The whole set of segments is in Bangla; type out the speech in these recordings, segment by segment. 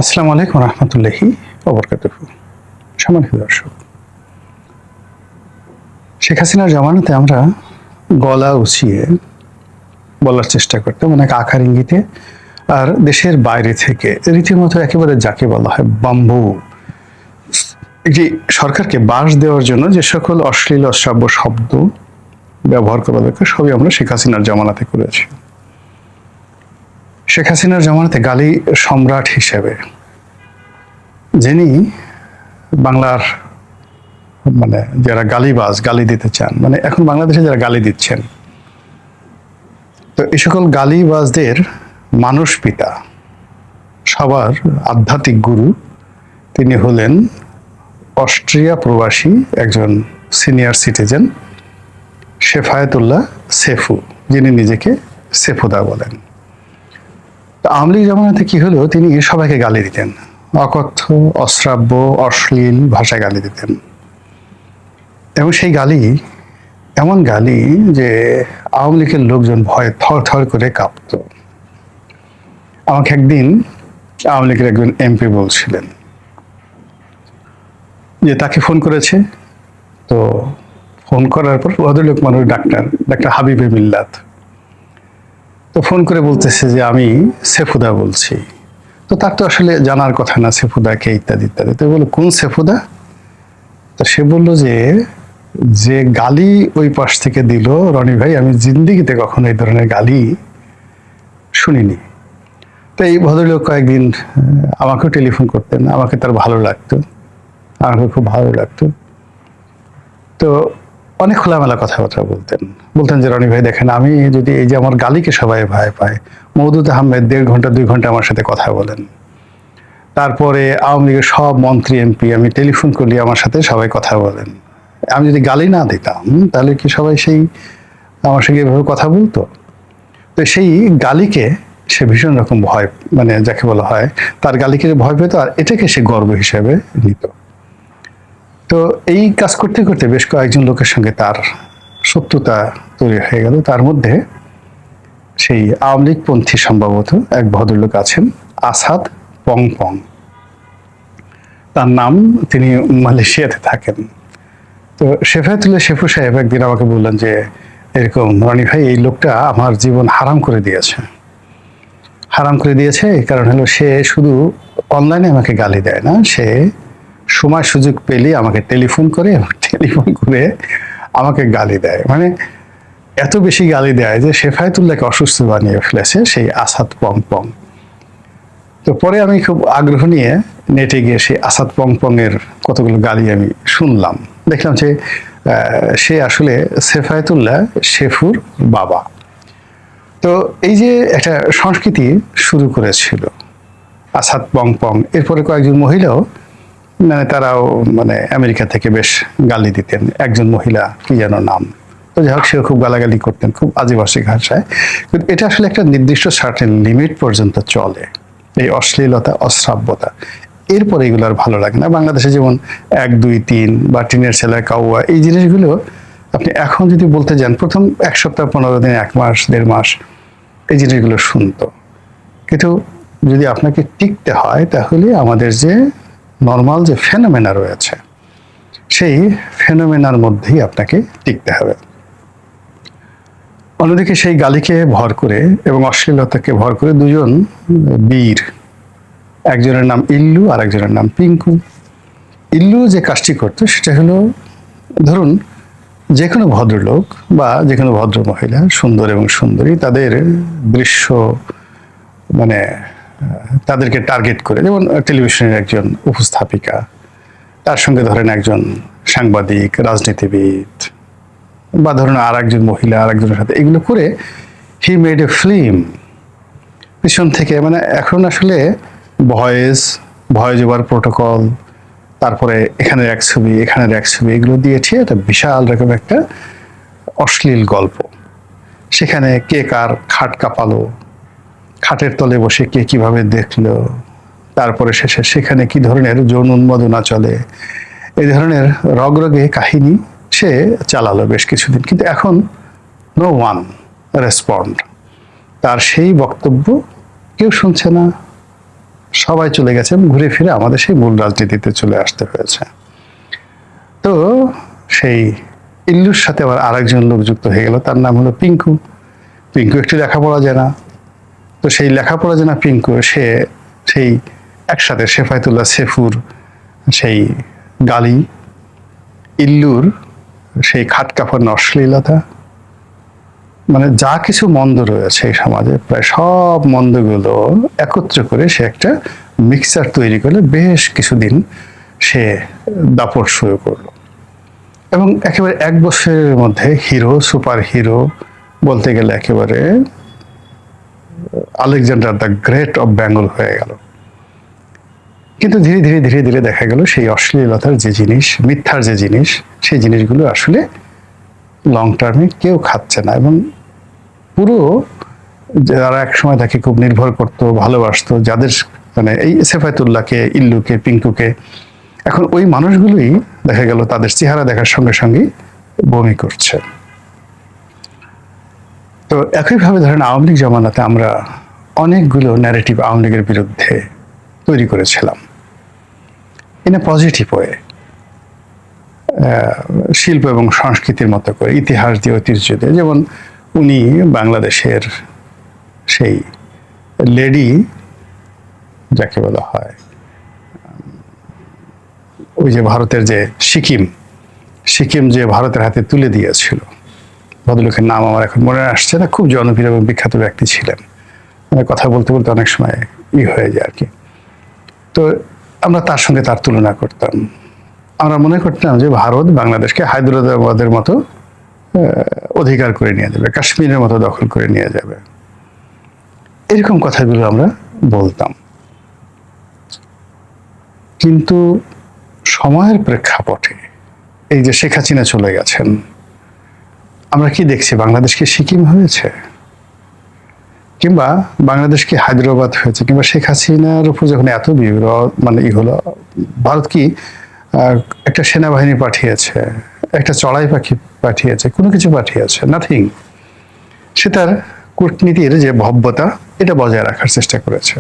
আসসালামু আলাইকুম রহমতুল্লাহি ওবরকাতুহু। সম্মানিত দর্শক, শেখ হাসিনার জামানাতে আমরা গলা উঁচিয়ে বলার চেষ্টা করতাম অনেক আকার ইঙ্গিতে, আর দেশের বাইরে থেকে রীতিমতো একেবারে যাকে বলা হয় বাম্বু, একটি সরকারকে বাস দেওয়ার জন্য যে সকল অশ্লীল অশ্রাব্য শব্দ ব্যবহার করা দরকার সবই আমরা শেখ হাসিনার জামানাতে করেছি। শেখ হাসিনার জামানাতে গালি সম্রাট হিসেবে যিনি বাংলার যারা গালিবাজ, গালি দিতে চান, এখন বাংলাদেশে যারা গালি দিচ্ছেন, তো এই সকল গালিবাজদের মানুষ পিতা, সবার আধ্যাত্মিক গুরু, তিনি হলেন অস্ট্রিয়া প্রবাসী একজন সিনিয়র সিটিজেন শেফায়েতুল্লাহ সেফু, যিনি নিজেকে সেফুদা বলেন। আওয়ামী লীগ জামানাতে কি হলো, তিনি সবাইকে গালি দিতেন, অকথ্য অশ্রাব্য অশ্লীল ভাষায় গালি দিতেন, এবং সেই গালি এমন গালি যে আওয়ামী লীগের লোকজন ভয়ে থর থর করে কাঁপত। আমাকে একদিন আওয়ামী লীগের একজন এমপি বলছিলেন যে তাকে ফোন করেছে, তো ফোন করার পর ভদ্রলোক মানুষ ডাক্তার হাবিবে মিল্লাত, তো ফোন করে বলতেছে যে আমি সেফুদা বলছি। তো তার তো আসলে জানার কথা না সেফুদা কে, ইত্যাদি ইত্যাদি। তো বললো কোন সেফুদা? তো সে বললো যে গালি ওই পাশ থেকে দিল, রনি ভাই, আমি জিন্দিগিতে কখনো এই ধরনের গালি শুনিনি। তো এই ভদ্রলোক কয়েকদিন আমাকেও টেলিফোন করতেন, আমাকে তার ভালো লাগতো, আমাকে খুব ভালো লাগতো। তো অনেক খোলামেলা কথাবার্তা বলতেন যে রনি ভাই দেখেন, আমি যদি এই যে আমার গালিকে সবাই ভয় পায়, মওদুদ আহমেদ 1.5 ঘন্টা 2 ঘন্টা আমার সাথে কথা বলেন, তারপরে আওয়ামী লীগের সব মন্ত্রী এমপি আমি টেলিফোন করলে আমার সাথে সবাই কথা বলেন, আমি যদি গালি না দিতাম তাহলে কি সবাই সেই আমার সঙ্গে এভাবে কথা বলতো? তো সেই গালিকে সে ভীষণ রকম ভয়, যাকে বলা হয় তার গালিকে ভয় পেত, আর এটাকে সে গর্ব হিসেবে নিত। তো এই কাজ করতে করতে বেশ কয়েকজন লোকের সঙ্গে তার শত্রুতা তৈরি হয়ে গেল। তার মধ্যে সেই আওয়ামী লীগপন্থী সম্ভবত এক ভদ্রলোক আছেন, আসাদ পংপং তার নাম, তিনি মালয়েশিয়াতে থাকেন। তো শেফায়েতুল্লাহ সেফু সাহেব একদিন আমাকে বললেন যে এরকম, রনি ভাই, এই লোকটা আমার জীবন হারাম করে দিয়েছে। কারণ হলো সে শুধু অনলাইনে আমাকে গালি দেয় না, সে সময় সুযোগ পেলে আমাকে টেলিফোন করে আমাকে গালি দেয়। এত বেশি গালি দেয় যে শেফায়েতুল্লাহকে অসুস্থ বানিয়ে ফেলেছে সেই আসাদ পংপং। তো পরে আমি খুব আগ্রহ নিয়ে নেটে গিয়ে সেই আসাদ পংপং এর কতগুলো গালি আমি শুনলাম, দেখলাম যে সে আসলে শেফায়েতুল্লাহ সেফুর বাবা। তো এই যে একটা সংস্কৃতি শুরু করেছিল আসাদ পংপং, এরপরে কয়েকজন মহিলাও তারাও আমেরিকা থেকে বেশ গালি দিতেন। একজন মহিলা, কি যেন নাম, তো যাই হোক, সেও খুব গালাগালি করতেন খুব আদিবাসী ভাষায়। কিন্তু এটা আসলে একটা নির্দিষ্ট সার্টেন লিমিট পর্যন্ত চলে, এই অশ্লীলতা অশ্রাব্যতা। এরপরে এগুলো আর ভালো লাগে না। বাংলাদেশে যেমন 1, 2, 3 বা টিনের ছেলে কাউয়া, এই জিনিসগুলো আপনি এখন যদি বলতে যান, প্রথম 1 সপ্তাহ 15 দিন, 1 মাস 1.5 মাস এই জিনিসগুলো শুনতো। কিন্তু যদি আপনাকে টিকতে হয়, তাহলে আমাদের যে নর্মাল যে ফেনোমেনা রয়েছে, সেই ফেনোমেনার মধ্যেই আপনাকে টিকতে হবে। অন্যদিকে সেই গালিকে ভর করে এবং অশ্লীলতাকে ভর করে দুজন বীর, একজনের নাম ইল্লু আর একজনের নাম পিঙ্কু। ইল্লু যে কাজটি করতো সেটা হলো, ধরুন যে কোনো ভদ্রলোক বা যে কোনো ভদ্র মহিলা, সুন্দর এবং সুন্দরী, তাদের দৃশ্য তাদেরকে টার্গেট করে, যেমন টেলিভিশনের একজন উপস্থাপিকা, তার সঙ্গে ধরেন একজন সাংবাদিক, রাজনীতিবিদ, বা ধরুন আর একজন মহিলা আর একজনের সাথে, এগুলো করে হি মেড এ ফিল্ম পিছন থেকে। এখন আসলে ভয়েস ওভার প্রোটোকল, তারপরে এখানের এক ছবি এখানের এক ছবি, এগুলো দিয়েছে একটা বিশাল রকম একটা অশ্লীল গল্প। সেখানে কে কার খাট কাঁপালো, খাটের তলে বসে কে কিভাবে দেখলো, তারপরে শেষে সেখানে কি ধরনের যৌন উন্মাদনা চলে, এই ধরনের রগরগে কাহিনী সে চালালো বেশ কিছুদিন। কিন্তু এখন নো ওয়ান রেসপন্ড, তার সেই বক্তব্য কেউ শুনছে না, সবাই চলে গেছে এবং ঘুরে ফিরে আমাদের সেই মূল রাজনীতিতে চলে আসতে হয়েছে। তো সেই ইল্লুর সাথে আবার আরেকজন লোক যুক্ত হয়ে গেল, তার নাম হলো পিঙ্কু। পিঙ্কু একটু লেখাপড়া জানা, তো সেই লেখাপড়া জানা পিঙ্কু সে সেই একসাথে শেফায়েতুল্লাহ সেফুর সেই গালি, ইল্লুর সেই খাটকাফানো অশ্লীলতা, মানে যা কিছু মন্দ রয়েছে এই সমাজে প্রায় সব মন্দগুলো একত্র করে সে একটা মিক্সচার তৈরি করে বেশ কিছুদিন সে দাপট শুরু করলো এবং একেবারে 1 বছরের মধ্যে হিরো, সুপার হিরো বলতে গেলে একেবারে Alexander the great of Bengal হয়ে গেল। কিন্তু ধীরে ধীরে ধীরে ধীরে দেখা গেল সেই অশ্লীলতার যে জিনিস, মিথ্যার যে জিনিস, সেই জিনিসগুলো আসলে লং টার্মে কেউ খাচ্ছে না এবং পুরো যারা একসময় তাকে খুব নির্ভর করতো, ভালোবাসতো, যাদের মানে এই সেফায়েতুল্লাহকে, ইল্লুকে, পিঙ্কুকে, এখন ওই মানুষগুলোই দেখা গেল তাদের চেহারা দেখার সঙ্গে সঙ্গে বমি করছে। তো একইভাবে ধরেন আওয়ামী লীগ জমানাতে আমরা অনেকগুলো ন্যারেটিভ আওয়ামী লীগের বিরুদ্ধে তৈরি করেছিলাম ইন এ পজিটিভ ওয়ে, শিল্প এবং সংস্কৃতির মতো করে, ইতিহাস দিয়ে, ঐতিহ্য দিয়ে। যেমন উনি বাংলাদেশের সেই লেডি যাকে বলা হয়, ওই যে ভারতের যে সিকিম যে ভারতের হাতে তুলে দিয়েছিল, ভদ্রলোকের নাম আমার এখন মনে আসছে না, খুব জনপ্রিয় এবং বিখ্যাত ব্যক্তি ছিলেন, মানে কথা বলতে বলতে অনেক সময় হয়ে যায় আর কি। তো আমরা তার সঙ্গে তার তুলনা করতাম, আমরা মনে করতাম যে ভারত বাংলাদেশকে হায়দ্রাবাদের মতো অধিকার করে নিয়ে যাবে, কাশ্মীরের মতো দখল করে নিয়ে যাবে, এরকম কথাগুলো আমরা বলতাম। কিন্তু সময়ের প্রেক্ষাপটে এই যে শেখ হাসিনা চলে গেছেন, আমরা কি দেখছি? বাংলাদেশ কি সিকিম হয়েছে, কিংবা বাংলাদেশ কি হায়দ্রাবাদ হয়েছে, কিংবা শেখ হাসিনার উপর যখন এত মানে হলো, ভারত কি একটা সেনাবাহিনী পাঠিয়েছে, একটা চড়াই পাখি পাঠিয়েছে, কোনো কিছু পাঠিয়েছে? নাথিং। সে তার কূটনীতির যে ভব্যতা, এটা বজায় রাখার চেষ্টা করেছে।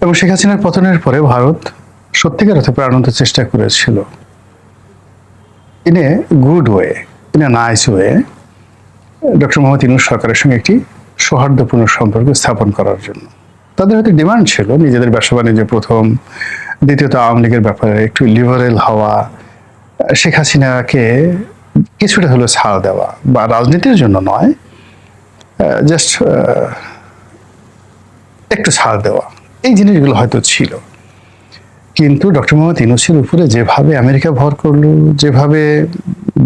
এবং শেখ হাসিনার পতনের পরে ভারত সত্যিকার অর্থে প্রাণবন্ত চেষ্টা করেছিল in a good way, in a nice way, doctor Mohammad Yunus সরকারের সঙ্গে একটি সৌহার্দ্যপূর্ণ সম্পর্ক স্থাপন করার জন্য। তাদের হয়তো ডিমান্ড ছিল নিজেদের ব্যবসা বাণিজ্য প্রথম, দ্বিতীয়ত আওয়ামী লীগের ব্যাপারে একটু লিবারেল হওয়া, শেখ হাসিনাকে কিছুটা হলেও ছাড় দেওয়া, বা রাজনীতির জন্য নয়, জাস্ট একটু ছাড় দেওয়া, এই জিনিসগুলো হয়তো ছিল। কিন্তু ডক্টর মোহাম্মদ ইউনূসের উপরে যেভাবে আমেরিকা ভর করলো, যেভাবে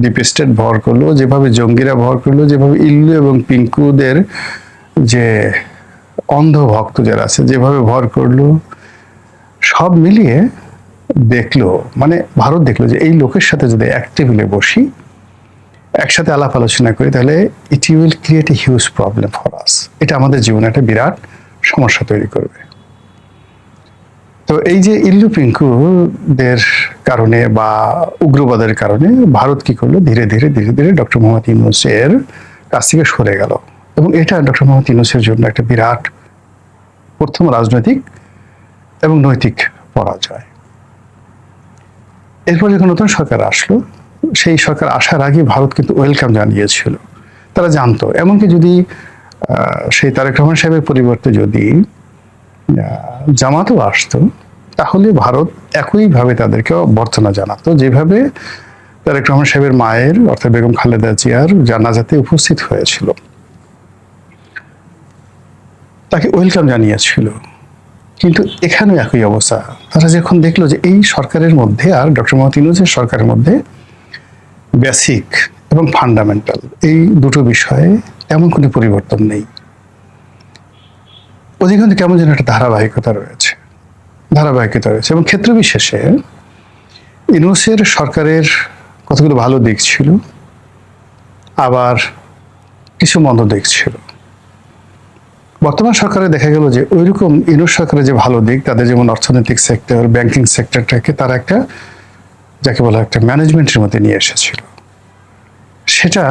ডিপ স্টেট ভর করলো, যেভাবে জঙ্গিরা ভর করলো, যেভাবে ইল্লু এবং পিঙ্কুদের যে অন্ধ ভক্ত যারা আছে যেভাবে ভর করলো, সব মিলিয়ে দেখলো, মানে ভারত দেখলো যে এই লোকের সাথে যদি এক টেবিলে বসি, একসাথে আলাপ আলোচনা করি, তাহলে it will create a huge problem for us, এটা আমাদের জীবনে একটা বিরাট সমস্যা তৈরি করবে। তো এই যে ইল্লু পিঙ্কুদের কারণে বা উগ্রবাদের কারণে ভারত কি করলো, ধীরে ধীরে ধীরে ধীরে ডক্টর মোহাম্মদ ইউনূসের কাছ থেকে সরে গেল এবং এটা ডক্টর মোহাম্মদ ইউনূসের জন্য একটা বিরাট প্রথম রাজনৈতিক এবং নৈতিক পরাজয়। এরপর যখন নতুন সরকার আসলো, সেই সরকার আসার আগে ভারত কিন্তু ওয়েলকাম জানিয়েছিল, তারা জানতো, এমনকি যদি সেই তারেক রহমান সাহেবের পরিবর্তে যদি জামাতও আসতো, তাহলে ভারত একইভাবে তাদেরকে অভ্যর্থনা জানাতো, যেভাবে তারেক রহমান সাহেবের মায়ের অর্থাৎ বেগম খালেদা জিয়ার জানাজাতে উপস্থিত হয়েছিল, তাকে ওয়েলকাম জানিয়েছিল। কিন্তু এখানেও একই অবস্থা, তারা যখন দেখলো যে এই সরকারের মধ্যে আর ডক্টর মোহাম্মদ ইউনূসের সরকারের মধ্যে বেসিক এবং ফান্ডামেন্টাল এই দুটো বিষয়ে তেমন কোনো পরিবর্তন নেই, অধিকাংশ কেমন যেন একটা ধারাবাহিকতা রয়েছে এবং ক্ষেত্র বিশেষে ইউনূসের সরকারের কতগুলো ভালো দিক ছিল, আবার কিছু মন্দ দিক ছিল। বর্তমান সরকারে দেখা গেল যে ওইরকম ইউনূস সরকারের যে ভালো দিক, তাদের যেমন অর্থনৈতিক সেক্টর, ব্যাংকিং সেক্টরটাকে তারা একটা যাকে বলা একটা ম্যানেজমেন্টের মধ্যে নিয়ে এসেছিল, সেটা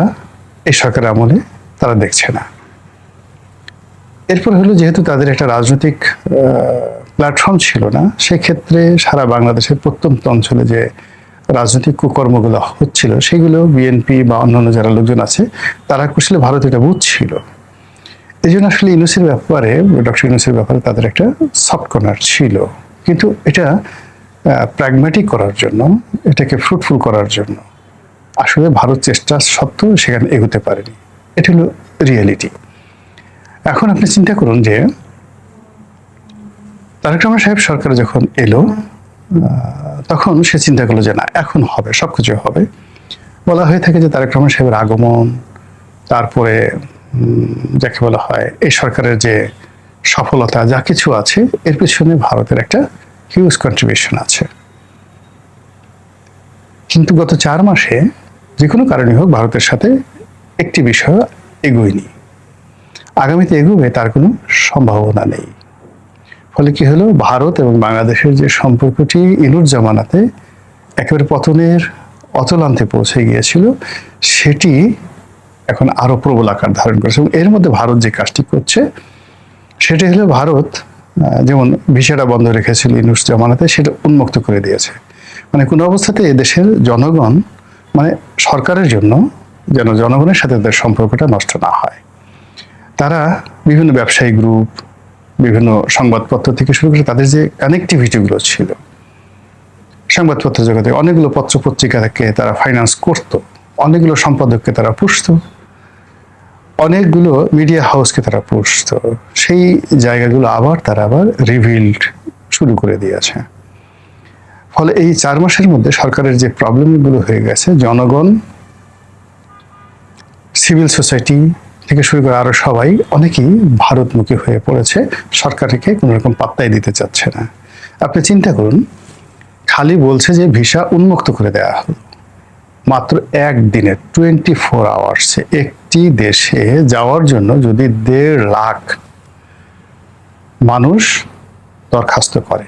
এই সরকারের আমলে তারা দেখছে না। এরপর হলো যেহেতু তাদের একটা রাজনৈতিক প্ল্যাটফর্ম ছিল না, সেক্ষেত্রে সারা বাংলাদেশের প্রত্যন্ত অঞ্চলে যে রাজনৈতিক কুকর্মগুলো হচ্ছিল সেগুলো বিএনপি বা অন্যান্য যারা লোকজন আছে তারা করছিল, ভারত এটা বুঝছিল। এই জন্য আসলে ইউনূসের ব্যাপারে, ডক্টর ইউনূসের ব্যাপারে তাদের একটা সফট কর্নার ছিল, কিন্তু এটা প্র্যাগম্যাটিক করার জন্য, এটাকে ফ্রুটফুল করার জন্য আসলে ভারত চেষ্টা সত্ত্বেও সেখানে এগোতে পারেনি। এটা হলো রিয়েলিটি। এখন আপনি চিন্তা করুন যে তারেক রহমান সাহেব সরকার যখন এলো তখন সে চিন্তা করলো যে না, এখন হবে, সবকিছু হবে। বলা হয়ে থাকে যে তারেক রহমান সাহেবের আগমন, তারপরে যাকে বলা হয় এই সরকারের যে সফলতা যা কিছু আছে, এর পিছনে ভারতের একটা হিউজ কন্ট্রিবিউশন আছে। কিন্তু গত 4 মাসে যে কোনো কারণে হোক ভারতের সাথে একটি বিষয় এগোয়নি, আগামীতে এগোবে তার কোনো সম্ভাবনা নেই। ফলে কি হলো, ভারত এবং বাংলাদেশের যে সম্পর্কটি ইনুর জামানাতে একেবারে পতনের অতলান্তে পৌঁছে গিয়েছিল, সেটি এখন আরো প্রবল আকার ধারণ করেছে। এবং এর মধ্যে ভারত যে কাজটি করছে সেটি হলো, ভারত যেমন ভিসাটা বন্ধ রেখেছিল ইনুস জামানাতে, সেটা উন্মুক্ত করে দিয়েছে। মানে কোনো অবস্থাতে এদেশের জনগণ, মানে সরকারের জন্য যেন জনগণের সাথে তাদের সম্পর্কটা নষ্ট না হয়, তারা বিভিন্ন ব্যবসায়ী গ্রুপ, বিভিন্ন সংবাদপত্র থেকে শুরু করে তাদের যে কানেক্টিভিটিগুলো ছিল, সংবাদপত্র জগতে অনেকগুলো পত্র পত্রিকাকে তারা ফাইন্যান্স করত, অনেকগুলো সম্পাদককে তারা পুষত, অনেকগুলো মিডিয়া হাউসকে তারা পুষত, সেই জায়গাগুলো তারা আবার রিভিল্ড শুরু করে দিয়েছে। ফলে এই 4 মাসের মধ্যে সরকারের যে প্রবলেমগুলো হয়ে গেছে, জনগণ, সিভিল সোসাইটি থেকে শুরু করে আরো সবাই অনেকেই ভারতমুখী হয়ে পড়েছে, সরকারকে কোনো রকম পাত্তাই দিতে চাচ্ছে না। আপনি চিন্তা করুন, খালি বলছে যে ভিসা উন্মুক্ত করে দেওয়া হলো, মাত্র একদিনে 24 আওয়ার্সে একটি দেশে যাওয়ার জন্য যদি 1.5 লাখ মানুষ দরখাস্ত করে,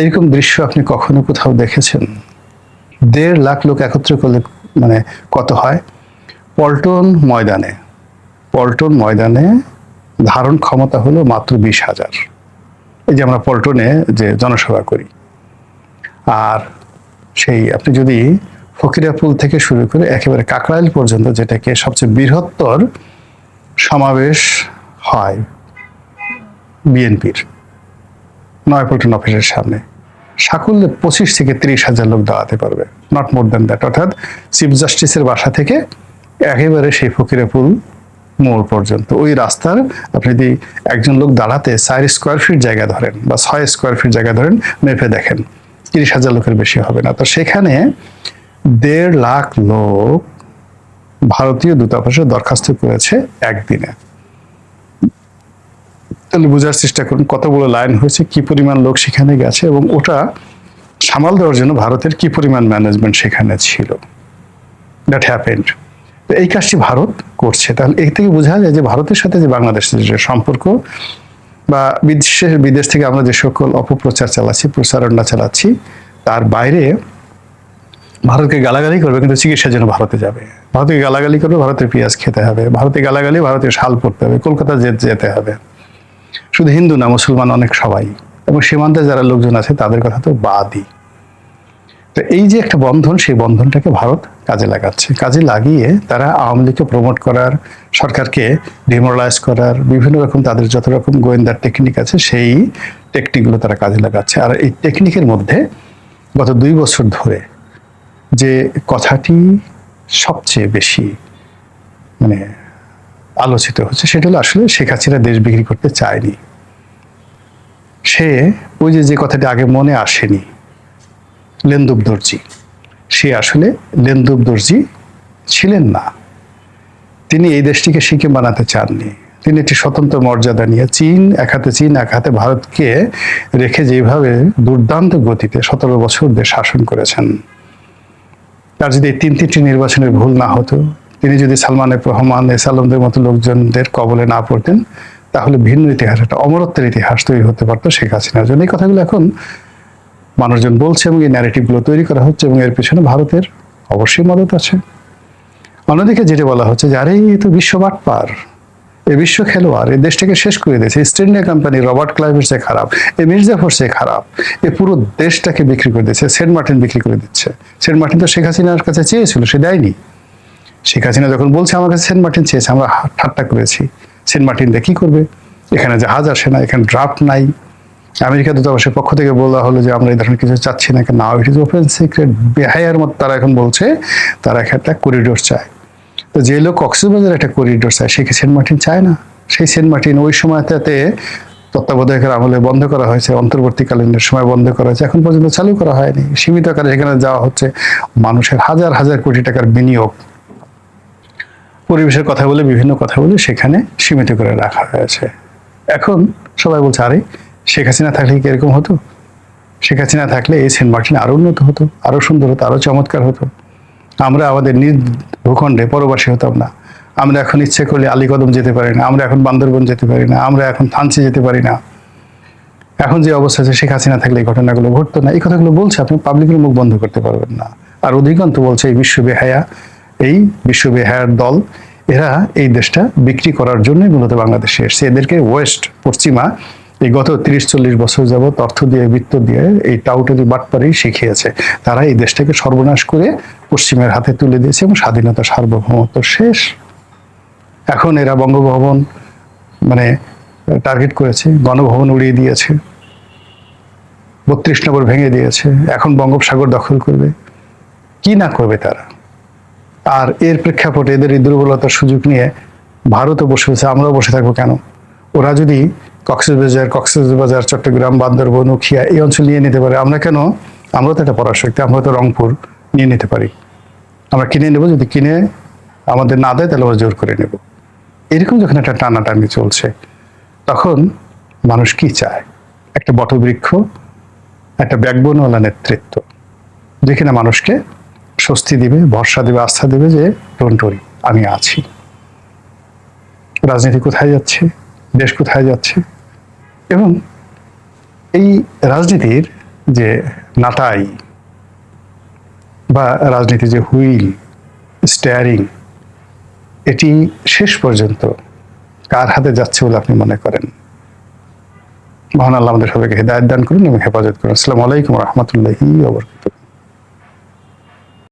এরকম দৃশ্য আপনি কখনো কোথাও দেখেছেন? 1.5 লাখ লোক একত্র করলে মানে কত হয়? পল্টন ময়দানে ধারণ ক্ষমতা হলো মাত্র 20,000। এই যে আমরা পল্টনে যে জনসভা করি, আর সেই আপনি যদি ফকিরাপুল থেকে শুরু করে একেবারে কাকরাইল পর্যন্ত, যেটাকে সবচেয়ে বৃহত্তর সমাবেশ হয় বিএনপির নয়াপল্টন অফিসের সামনে, সাকুল্যে 25 থেকে 30,000 লোক দাঁড়াতে পারবে, নট মোর দ্যান দ্যাট। অর্থাৎ চিফ জাস্টিসের বাসা থেকে একেবারে সেই ফকিরাপুল মোড় পর্যন্ত ওই রাস্তার আপনি যদি একজন লোক দাঁড়াতে 4 স্কোয়ার ফিট জায়গা ধরেন বা 6 স্কোয়ার ফিট জায়গা ধরেন, মেপে দেখেন 30,000 লোকের বেশি হবে না। তো সেখানে 1.5 লাখ লোক ভারতীয় দূতাবাসে দরখাস্ত করেছে একদিনে। তাহলে বোঝার চেষ্টা করুন কত বড় লাইন হয়েছে, কি পরিমাণ লোক সেখানে গেছে, এবং ওটা সামাল দেওয়ার জন্য ভারতের কি পরিমাণ ম্যানেজমেন্ট সেখানে ছিল। That happened. তো এই কাজটি ভারত করছে। তাহলে এর থেকে বোঝা যায় যে ভারতের সাথে যে বাংলাদেশের যে সম্পর্ক, বা বিদেশ থেকে আমরা যে সকল অপপ্রচার চালাচ্ছি, প্রচারণা চালাচ্ছি, তার বাইরে ভারতকে গালাগালি করবে কিন্তু চিকিৎসার জন্য ভারতে যাবে, ভারতকে গালাগালি করবে, ভারতের পেঁয়াজ খেতে হবে, ভারতে গালাগালি, ভারতের শাল পড়তে হবে, কলকাতা যেতে হবে। শুধু হিন্দু না, মুসলমান অনেক সবাই, এবং সীমান্তে যারা লোকজন আছে তাদের কথা তো বাদই। তো এই যে একটা বন্ধন, সেই বন্ধনটাকে ভারত কাজে লাগাচ্ছে। কাজে লাগিয়ে তারা আওয়ামী লীগকে প্রমোট করার, সরকারকে ডিমোরালাইজ করার বিভিন্ন রকম তাদের যত রকম গোয়েন্দার টেকনিক আছে, সেই টেকনিকগুলো তারা কাজে লাগাচ্ছে। আর এই টেকনিকের মধ্যে গত 2 বছর ধরে যে কথাটি সবচেয়ে বেশি মানে আলোচিত হচ্ছে, সেটা হলো আসলে শেখ হাসিনা দেশ বিক্রি করতে চায়নি। সে ওই যে কথাটি আগে মনে আসেনি, লেন্দুব দর্জি, সে আসলে লেন্দুব দর্জি ছিলেন না। তিনি এই দেশটিকে সিকিম বানাতে চাননি। তিনি একটি স্বতন্ত্র মর্যাদা নিয়ে এক হাতে ভারতকে রেখে যেভাবে দুর্দান্ত গতিতে 17 বছর দেশ শাসন করেছেন, তার যদি এই 3টি নির্বাচনের ভুল না হতো, তিনি যদি সালমান এফ রহমান, এসালমদের মতো লোকজনদের কবলে না পড়তেন, তাহলে ভিন্ন ইতিহাস, একটা অমরত্বের ইতিহাস তৈরি হতে পারতো শেখ হাসিনার জন্য। এই কথাগুলো এখন মানুষজন বলছে এবং এই ন্যারেটিভগুলো তৈরি করা হচ্ছে, এবং এর পেছনে ভারতের অবশ্যই মদত আছে। অন্যদিকে যেটা বলা হচ্ছে যে আরে এই তো বিশ্ব বাটপার, এই বিশ্ব খেলোয়াড় এই দেশটাকে শেষ করে দিয়েছে। ইস্ট ইন্ডিয়া কোম্পানি রবার্ট ক্লাইভের চেয়ে খারাপ, এই মির্জাফর চেয়ে খারাপ, এই পুরো দেশটাকে বিক্রি করে দিচ্ছে। সেন্ট মার্টিন বিক্রি করে দিচ্ছে। সেন্ট মার্টিন তো শেখ হাসিনার কাছে চেয়েছিল, সে দেয়নি। শেখ হাসিনা যখন বলছে আমার কাছে সেন্ট মার্টিন চেয়েছে, আমরা ঠাট্টা করেছি। সেন্ট মার্টিন দিয়ে কি করবে? এখানে জাহাজ আসে না, এখানে ড্রাফট নাই। আমেরিকা দূতাবাসের পক্ষ থেকে বলা হলো যে আমরা এই ধরনের কিছু চাচ্ছি না, না, ইট ইজ ওপেন সিক্রেট। বেহায়ার মতো তারা এখন বলছে তারা একটা করিডোর চায়। তো যে লোক কক্সবাজার একটা করিডোর চায়, সে কি সেন্ট মার্টিন চায় না? সেই সেন্ট মার্টিন ওই সময়টাতে তত্ত্বাবধায়কের আমলে বন্ধ করা হয়েছে, অন্তর্বর্তীকালীন সময় বন্ধ করা হয়েছে, এখন পর্যন্ত চালু করা হয়নি। সীমিত আকারে সেখানে যাওয়া হচ্ছে। মানুষের হাজার হাজার কোটি টাকার বিনিয়োগ, পরিবেশের কথা বলে, বিভিন্ন কথা বলে সেখানে সীমিত করে রাখা হয়েছে। এখন সবাই বলছে আরে শেখ হাসিনা থাকলে কি এরকম হতো? শেখ হাসিনা থাকলে এই সেন্ট মার্টিন আরো উন্নত হতো, আরো সুন্দর হতো, আরো চমৎকার হতো। আমরা আমাদের নিজ ভূখণ্ডে পরবাসী হতাম না। আমরা এখন ইচ্ছে করলে আলীকদম যেতে পারি না, আমরা এখন বান্দরবন যেতে পারি না, আমরা এখন থানচি যেতে পারি না। এখন যে অবস্থা আছে, শেখ হাসিনা থাকলে এই ঘটনাগুলো ঘটতো না। এই কথাগুলো বলছে, আপনি পাবলিকের মুখ বন্ধ করতে পারবেন না। আর অধিকান্ত বলছে এই বিশ্ব বেহায়ার দল, এরা এই দেশটা বিক্রি করার জন্যই মূলত বাংলাদেশে এসছে। এদেরকে ওয়েস্ট, পশ্চিমা এই গত 30-40 বছর যাবৎ অর্থ দিয়ে, বৃত্ত দিয়ে এই টাউটারি বাটপারি শিখিয়েছে। তারা এই দেশটাকে সর্বনাশ করে পশ্চিমের হাতে তুলে দিয়েছে এবং স্বাধীনতা, সার্বভৌমত্ব শেষ। এখন এরা বঙ্গভবন মানে টার্গেট করেছে, গণভবন উড়িয়ে দিয়েছে, 32 নম্বর ভেঙে দিয়েছে, এখন বঙ্গোপসাগর দখল করবে। কি না করবে তারা? আর এর প্রেক্ষাপটে এদের এই দুর্বলতার সুযোগ নিয়ে ভারতও বসে বসে, আমরাও বসে থাকবো কেন? ওরা যদি কক্সবাজার, চট্টগ্রাম, বান্দরবন, উখিয়া এই অঞ্চল নিয়ে নিতে পারে, আমরা কেন? আমরা তো একটা পরাশক্তি, আমরা তো রংপুর নিয়ে নিতে পারি। আমরা কিনে নেব, যদি কিনে আমাদের না দেয় তাহলে আমরা জোর করে নেব। এরকম যখন একটা টানাটানি চলছে, তখন মানুষ কি চায়? একটা বটবৃক্ষ, একটা ব্যাকবোনওয়ালা নেতৃত্ব, যেখানে মানুষকে স্বস্তি দিবে, ভরসা দিবে, আস্থা দিবে যে ডোন্ট ওয়ারি, আমি আছি। রাজনীতি কোথায় যাচ্ছে, দেশ কোথায় যাচ্ছে, এবং এই রাজনীতির যে নাটাই বা রাজনীতির যে হুইল, স্টিয়ারিং, এটি শেষ পর্যন্ত কার হাতে যাচ্ছে বলে আপনি মনে করেন? মহান আল্লাহ আমাদের সবাইকে হেদায়েত দান করুন এবং হেফাজত করুন। আসসালামু আলাইকুম ওয়া রাহমাতুল্লাহি ওয়া বারাকাতুহু।